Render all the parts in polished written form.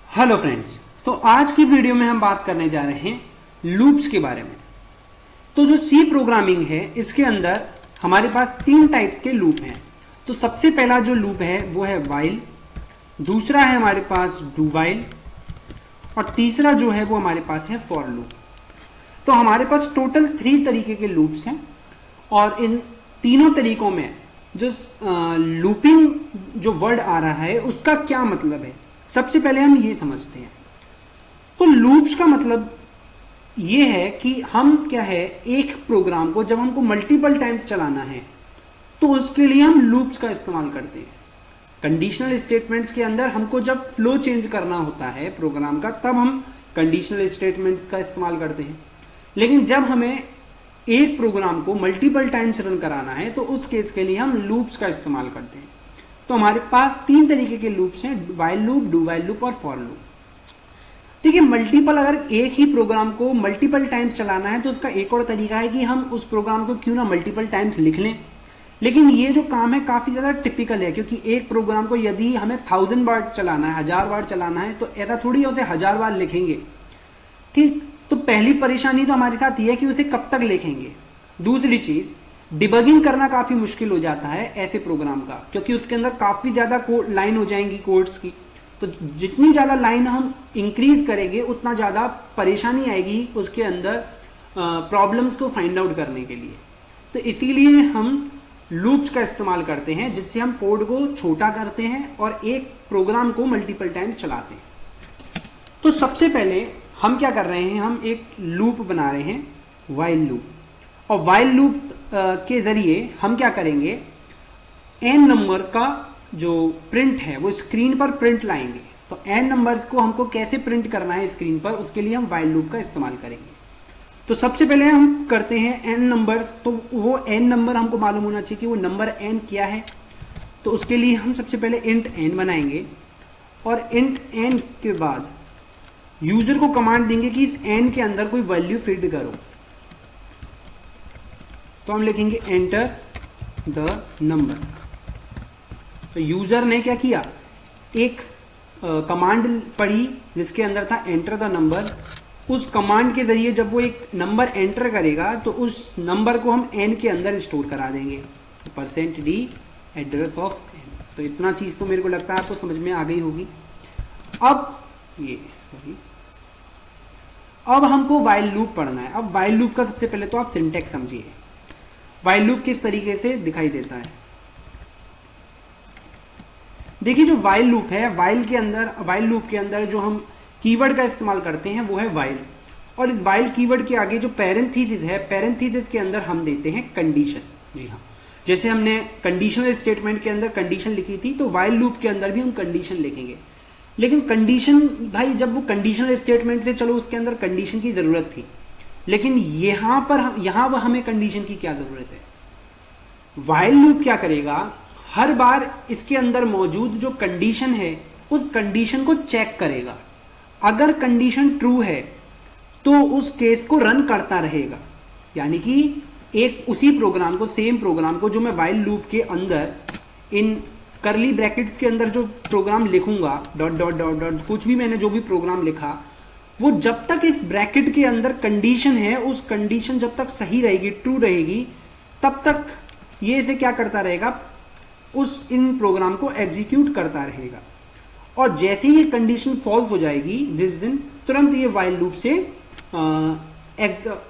Hello friends, तो आज की वीडियो में हम बात करने जा रहे हैं लूप्स के बारे में। तो जो सी प्रोग्रामिंग है इसके अंदर हमारे पास तीन टाइप्स के लूप हैं। तो सबसे पहला जो लूप है वो है व्हाइल, दूसरा है हमारे पास डू व्हाइल और तीसरा जो है वो हमारे पास है फॉर लूप। तो हमारे पास टोटल 3 तरीके के लूप्स हैं और इन तीनों तरीकों में जो लूपिंग जो वर्ड आ रहा है उसका क्या मतलब है, सबसे पहले हम ये समझते हैं। तो लूप्स का मतलब ये है कि हम क्या है, एक प्रोग्राम को जब हमको मल्टीपल टाइम्स चलाना है तो उसके लिए हम लूप्स का इस्तेमाल करते हैं। कंडीशनल स्टेटमेंट्स के अंदर हमको जब फ्लो चेंज करना होता है प्रोग्राम का तब हम कंडीशनल स्टेटमेंट्स का इस्तेमाल करते हैं, लेकिन जब हमें एक प्रोग्राम को मल्टीपल टाइम्स रन कराना है तो उस केस के लिए हम लूप्स का इस्तेमाल करते हैं। तो हमारे पास 3 तरीके के लूप्स हैं, while loop, do while loop और फॉर लूप। देखिए, मल्टीपल अगर एक ही प्रोग्राम को मल्टीपल टाइम्स चलाना है तो उसका एक और तरीका है कि हम उस प्रोग्राम को क्यों ना मल्टीपल टाइम्स लिख लें, लेकिन ये जो काम है काफी ज्यादा टिपिकल है, क्योंकि एक प्रोग्राम को यदि हमें 1000 बार चलाना है, 1000 बार चलाना है, तो ऐसा थोड़ी है उसे 1000 बार लिखेंगे। ठीक, तो पहली परेशानी तो हमारे साथ यह है कि उसे कब तक लिखेंगे। दूसरी चीज, डिबगिंग करना काफी मुश्किल हो जाता है ऐसे प्रोग्राम का, क्योंकि उसके अंदर काफी ज्यादा लाइन हो जाएंगी कोड्स की। तो जितनी ज्यादा लाइन हम इंक्रीज करेंगे उतना ज्यादा परेशानी आएगी उसके अंदर प्रॉब्लम्स को फाइंड आउट करने के लिए। तो इसीलिए हम लूप्स का इस्तेमाल करते हैं, जिससे हम कोड को छोटा करते हैं और एक प्रोग्राम को मल्टीपल टाइम्स चलाते हैं। तो सबसे पहले हम क्या कर रहे हैं, हम एक लूप बना रहे हैं, व्हाइल लूप। और व्हाइल लूप के जरिए हम क्या करेंगे, n नंबर का जो प्रिंट है वो स्क्रीन पर प्रिंट लाएंगे। तो n नंबर्स को हमको कैसे प्रिंट करना है स्क्रीन पर, उसके लिए हम व्हाइल लूप का इस्तेमाल करेंगे। तो सबसे पहले हम करते हैं n नंबर्स। तो वो n नंबर हमको मालूम होना चाहिए कि वो नंबर n क्या है। तो उसके लिए हम सबसे पहले इंट n बनाएंगे और इंट n के बाद यूजर को कमांड देंगे कि इस n के अंदर कोई वैल्यू फीड करो। तो हम लिखेंगे एंटर द नंबर। तो यूजर ने क्या किया, एक कमांड पढ़ी जिसके अंदर था एंटर द नंबर। उस कमांड के जरिए जब वो एक नंबर एंटर करेगा तो उस नंबर को हम n के अंदर स्टोर करा देंगे, %d एड्रेस ऑफ n। तो इतना चीज तो मेरे को लगता है आपको समझ में आ गई होगी। अब हमको व्हाइल लूप पढ़ना है। अब व्हाइल लूप का सबसे पहले तो आप सिंटैक्स समझिए, व्हाइल लूप किस तरीके से दिखाई देता है। देखिए, जो व्हाइल लूप है, व्हाइल लूप के अंदर जो हम कीवर्ड का इस्तेमाल करते हैं वो है व्हाइल। और इस व्हाइल कीवर्ड के आगे जो पैरेंथेसिस है, पैरेंथेसिस के अंदर हम देते हैं कंडीशन। जी हाँ, जैसे हमने कंडीशनल स्टेटमेंट के अंदर कंडीशन लिखी थी, तो व्हाइल लूप के अंदर भी हम कंडीशन लिखेंगे। लेकिन कंडीशन, भाई जब वो कंडीशनल स्टेटमेंट से, चलो उसके अंदर कंडीशन की जरूरत थी, लेकिन यहां हमें कंडीशन की क्या जरूरत है। व्हाइल लूप क्या करेगा, हर बार इसके अंदर मौजूद जो कंडीशन है उस कंडीशन को चेक करेगा। अगर कंडीशन ट्रू है तो उस केस को रन करता रहेगा। यानी कि एक उसी प्रोग्राम को, सेम प्रोग्राम को जो मैं व्हाइल लूप के अंदर इन करली ब्रैकेट्स के अंदर जो प्रोग्राम लिखूंगा, डॉट डॉट डॉट डॉट, कुछ भी मैंने जो भी प्रोग्राम लिखा, वो जब तक इस ब्रैकेट के अंदर कंडीशन है, उस कंडीशन जब तक सही रहेगी, ट्रू रहेगी, तब तक ये इसे क्या करता रहेगा, इन प्रोग्राम को एग्जीक्यूट करता रहेगा। और जैसे ही ये कंडीशन फॉल्स हो जाएगी जिस दिन, तुरंत ये व्हाइल लूप से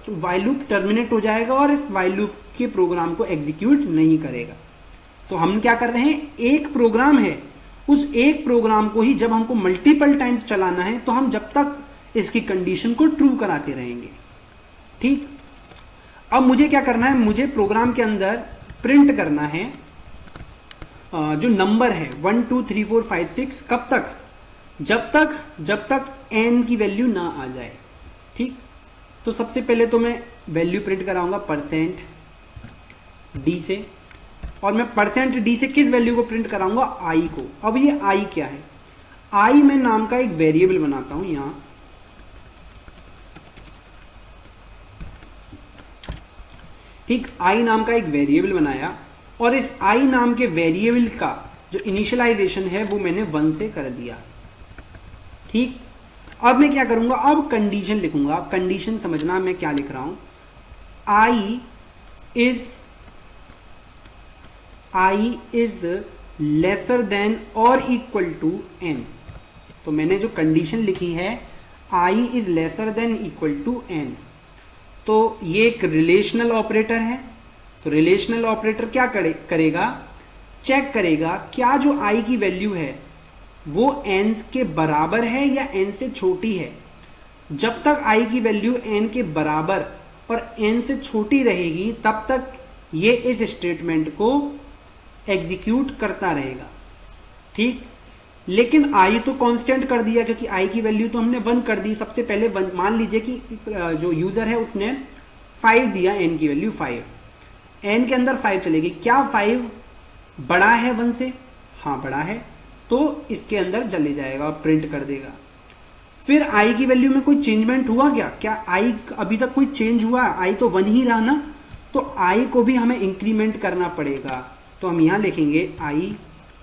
व्हाइल लूप टर्मिनेट हो जाएगा और इस व्हाइल लूप के प्रोग्राम को एग्जीक्यूट नहीं करेगा। तो हम क्या कर रहे हैं, एक प्रोग्राम है, उस एक प्रोग्राम को ही जब हमको मल्टीपल टाइम्स चलाना है तो हम जब तक इसकी कंडीशन को ट्रू कराते रहेंगे। ठीक, अब मुझे क्या करना है, मुझे प्रोग्राम के अंदर प्रिंट करना है जो नंबर है 1 2 3 4 5 6, कब तक, जब तक n की वैल्यू ना आ जाए। ठीक, तो सबसे पहले तो मैं वैल्यू प्रिंट कराऊंगा %d से, और मैं %d से किस वैल्यू को प्रिंट कराऊंगा, i को। अब ये i क्या है, i मैं नाम का एक वेरिएबल बनाता हूं यहां। ठीक, i नाम का एक वेरिएबल बनाया और इस i नाम के वेरिएबल का जो इनिशियलाइजेशन है वो मैंने 1 से कर दिया। ठीक, अब मैं क्या करूंगा, अब कंडीशन लिखूंगा। कंडीशन समझना मैं क्या लिख रहा हूं, आई इज लेसर देन और इक्वल टू एन। तो मैंने जो कंडीशन लिखी है I is lesser than equal to N, तो ये एक रिलेशनल ऑपरेटर है। तो रिलेशनल ऑपरेटर क्या करेगा, चेक करेगा क्या जो आई की वैल्यू है वो n के बराबर है या n से छोटी है। जब तक i की वैल्यू n के बराबर और n से छोटी रहेगी तब तक ये इस स्टेटमेंट को एग्जीक्यूट करता रहेगा। ठीक, लेकिन i तो कांस्टेंट कर दिया क्योंकि i की वैल्यू तो हमने 1 कर दी। सबसे पहले मान लीजिए कि जो यूजर है उसने 5 दिया, n की वैल्यू 5, n के अंदर 5 चलेगी। क्या 5 बड़ा है 1 से? हाँ बड़ा है, तो इसके अंदर चले जाएगा और प्रिंट कर देगा। फिर i की वैल्यू में कोई चेंजमेंट हुआ क्या i अभी तक कोई चेंज हुआ? i तो 1 ही रहा ना, तो i को भी हमें इंक्रीमेंट करना पड़ेगा। तो हम यहां लिखेंगे i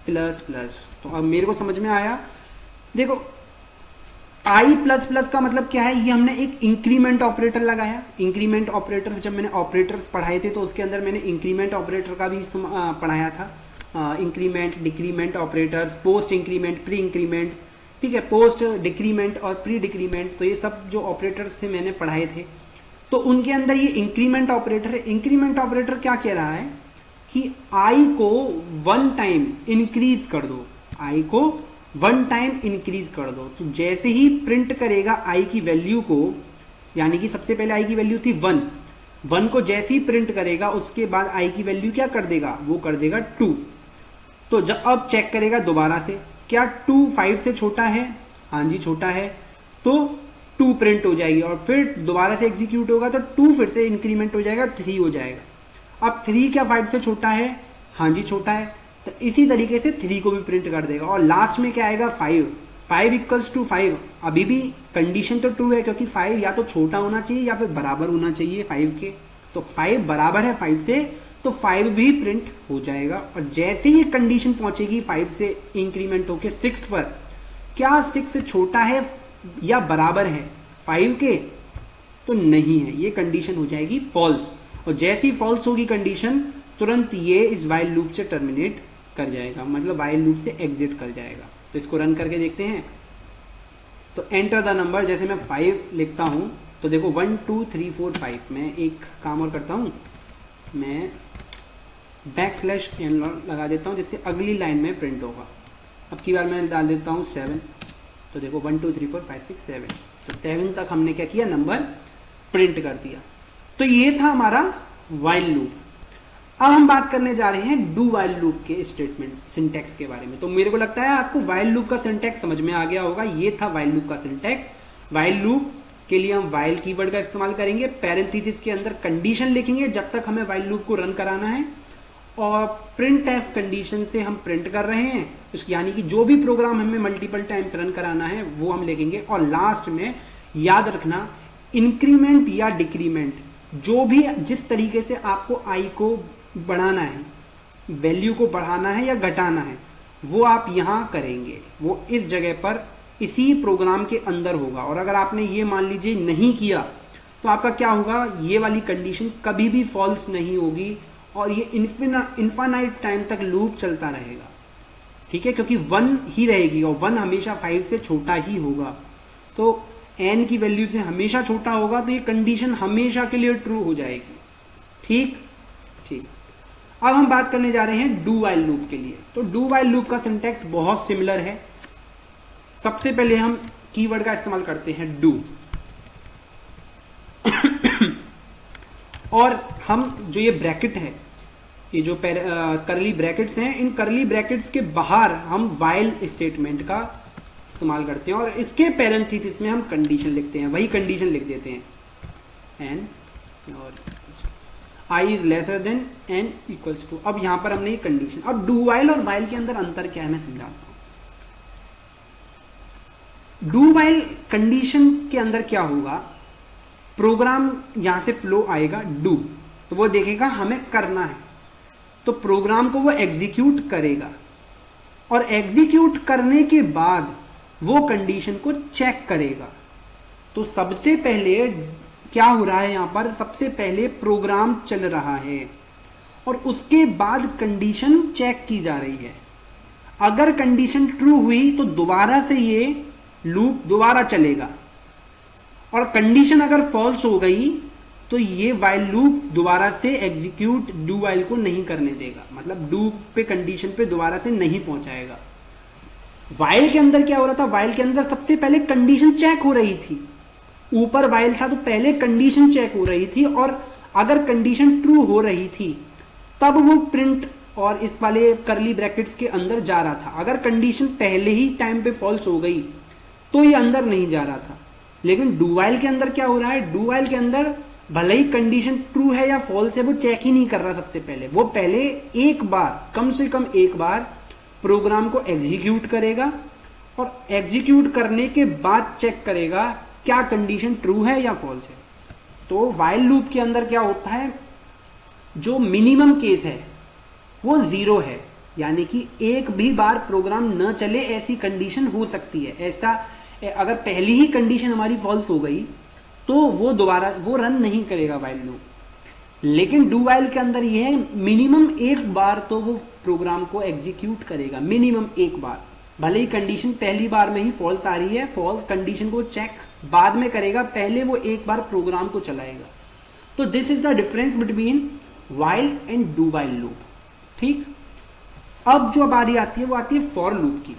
प्लस प्लस। तो अब मेरे को समझ में आया, देखो i प्लस प्लस का मतलब क्या है, ये हमने एक इंक्रीमेंट ऑपरेटर लगाया। इंक्रीमेंट ऑपरेटर्स जब मैंने ऑपरेटर्स पढ़ाए थे तो उसके अंदर मैंने इंक्रीमेंट ऑपरेटर का भी पढ़ाया था। Increment, decrement operators, post increment, pre increment, ठीक है, पोस्ट डिक्रीमेंट और प्री डिक्रीमेंट, तो ये सब जो ऑपरेटर्स थे मैंने पढ़ाए थे। तो उनके अंदर ये इंक्रीमेंट ऑपरेटर है। इंक्रीमेंट ऑपरेटर क्या कह रहा है कि i को 1 टाइम इंक्रीज कर दो, i को 1 टाइम इंक्रीज कर दो। तो जैसे ही प्रिंट करेगा i की वैल्यू को, यानी कि सबसे पहले i की वैल्यू थी 1 को जैसे ही प्रिंट करेगा उसके बाद i की वैल्यू क्या कर देगा, वो कर देगा 2। तो जब अब चेक करेगा दोबारा से, क्या 2 5 से छोटा है? हाँ जी छोटा है, तो 2 प्रिंट हो जाएगी और फिर दोबारा से एग्जीक्यूट होगा तो 2 फिर से इंक्रीमेंट हो जाएगा, 3 हो जाएगा। अब 3 क्या 5 से छोटा है? हाँ जी छोटा है, तो इसी तरीके से 3 को भी प्रिंट कर देगा और लास्ट में क्या आएगा 5 इक्वल्स टू 5। अभी भी कंडीशन तो 2 है क्योंकि 5 या तो छोटा होना चाहिए या फिर बराबर होना चाहिए 5 के। तो 5 बराबर है 5 से, तो 5 भी प्रिंट हो जाएगा। और जैसे ही कंडीशन पहुंचेगी 5 से इंक्रीमेंट होके 6 पर, क्या 6 से छोटा है या बराबर है 5 के? तो नहीं है, ये कंडीशन हो जाएगी फॉल्स। और जैसी फॉल्स होगी कंडीशन, तुरंत ये इस वाइल लूप से टर्मिनेट कर जाएगा, मतलब वाइल लूप से एग्जिट कर जाएगा। तो इसको रन करके देखते हैं। तो एंटर द नंबर, जैसे मैं 5 लिखता हूं तो देखो 1 2 3 4 5। मैं एक काम और करता हूं, मैं \n लगा देता हूं जिससे अगली लाइन में प्रिंट होगा। अब की बार मैं डाल देता हूं 7। तो देखो 1 2 3 4 5 6 7, तो 7 तक हमने क्या किया, नंबर प्रिंट कर दिया। तो ये था हमारा वाइल लूप। अब हम बात करने जा रहे हैं डू वाइल लूप के स्टेटमेंट सिंटैक्स के बारे में। तो मेरे को लगता है आपको वाइल लूप का सिंटैक्स समझ में आ गया होगा। ये था वाइल लूप का सिंटैक्स। वाइल लूप के लिए हम वाइल कीवर्ड का इस्तेमाल करेंगे, पैरेंथेसिस के अंदर कंडीशन लिखेंगे जब तक हमें वाइल लूप को रन कराना है, और प्रिंट एफ कंडीशन से हम प्रिंट कर रहे हैं, यानी कि जो भी प्रोग्राम हमें मल्टीपल टाइम्स रन कराना है वो हम लिखेंगे। और लास्ट में याद रखना, इंक्रीमेंट या डिक्रीमेंट, जो भी जिस तरीके से आपको आई को बढ़ाना है, वैल्यू को बढ़ाना है या घटाना है, वो आप यहां करेंगे, वो इस जगह पर इसी प्रोग्राम के अंदर होगा। और अगर आपने ये मान लीजिए नहीं किया तो आपका क्या होगा, ये वाली कंडीशन कभी भी फॉल्स नहीं होगी और ये इन्फिनाइट टाइम तक लूप चलता रहेगा। ठीक है, क्योंकि 1 ही रहेगी और 1 हमेशा 5 से छोटा ही होगा। तो n की वैल्यू से हमेशा छोटा होगा, तो ये कंडीशन हमेशा के लिए ट्रू हो जाएगी। ठीक ठीक। अब हम बात करने जा रहे हैं डू वाइल लूप के लिए। तो डू वाइल लूप का सिंटैक्स बहुत सिमिलर है। सबसे पहले हम कीवर्ड का इस्तेमाल करते हैं डू, और हम जो ये ब्रैकेट है, ये जो करली ब्रैकेट्स हैं, इन करली ब्रैकेट्स के बाहर हम वाइल स्टेटमेंट का इस्तेमाल करते हैं और इसके पैरेंथेसिस में हम कंडीशन लिखते हैं, वही कंडीशन लिख देते हैं n और i is lesser than n equals to. अब यहां पर हमने ये कंडीशन। अब डू वाइल और वाइल के अंदर अंतर क्या है मैं समझाता हूं। डू वाइल कंडीशन के अंदर क्या होगा, प्रोग्राम यहां से फ्लो आएगा डू, तो वो देखेगा हमें करना है, तो प्रोग्राम को वो एग्जीक्यूट करेगा और एग्जीक्यूट करने के बाद वो कंडीशन को चेक करेगा। तो सबसे पहले क्या हो रहा है यहां पर, सबसे पहले प्रोग्राम चल रहा है और उसके बाद कंडीशन चेक की जा रही है। अगर कंडीशन ट्रू हुई तो दोबारा से ये लूप दोबारा चलेगा, और कंडीशन अगर फॉल्स हो गई तो ये वाइल लूप दोबारा से एग्जीक्यूट डू वाइल को नहीं करने देगा, मतलब डू पे कंडीशन पे दोबारा से नहीं पहुंचाएगा। वाइल के अंदर क्या हो रहा था, वाइल के अंदर सबसे पहले कंडीशन चेक हो रही थी। ऊपर वाइल था तो पहले कंडीशन चेक हो रही थी, और अगर कंडीशन ट्रू हो रही थी तब वो प्रिंट और इस वाले करली ब्रैकेट्स के अंदर जा रहा था। अगर कंडीशन पहले ही टाइम पे फॉल्स हो गई तो ये अंदर नहीं जा रहा था। लेकिन डू वाइल के अंदर क्या हो रहा है, डू वाइल के अंदर भले ही कंडीशन ट्रू है या फॉल्स है वो चेक ही नहीं कर रहा। सबसे पहले वो पहले एक बार, कम से कम एक बार प्रोग्राम को एग्जीक्यूट करेगा, और एग्जीक्यूट करने के बाद चेक करेगा क्या कंडीशन ट्रू है या फॉल्स है। तो वाइल लूप के अंदर क्या होता है, जो मिनिमम केस है वो 0 है, यानी कि एक भी बार प्रोग्राम न चले ऐसी कंडीशन हो सकती है। ऐसा अगर पहली ही कंडीशन हमारी फॉल्स हो गई तो वो दोबारा वो रन नहीं करेगा वाइल लूप। लेकिन डू वाइल के अंदर ये है मिनिमम एक बार तो वो प्रोग्राम को एग्जीक्यूट करेगा, मिनिमम एक बार। भले ही कंडीशन पहली बार में ही फॉल्स आ रही है, फॉल्स कंडीशन को चेक बाद में करेगा, पहले वो एक बार प्रोग्राम को चलाएगा। तो this is the difference between while and do while loop. ठीक, अब जो बारी आती है वो आती है फॉर लूप की।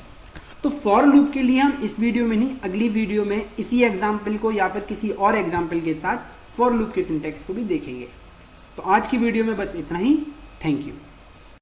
तो फॉर लूप के लिए हम इस वीडियो में नहीं, अगली वीडियो में इसी एग्जाम्पल को या फिर किसी और एग्जाम्पल के साथ फॉर लूप के सिंटेक्स को भी देखेंगे। तो आज की वीडियो में बस इतना ही। Thank you.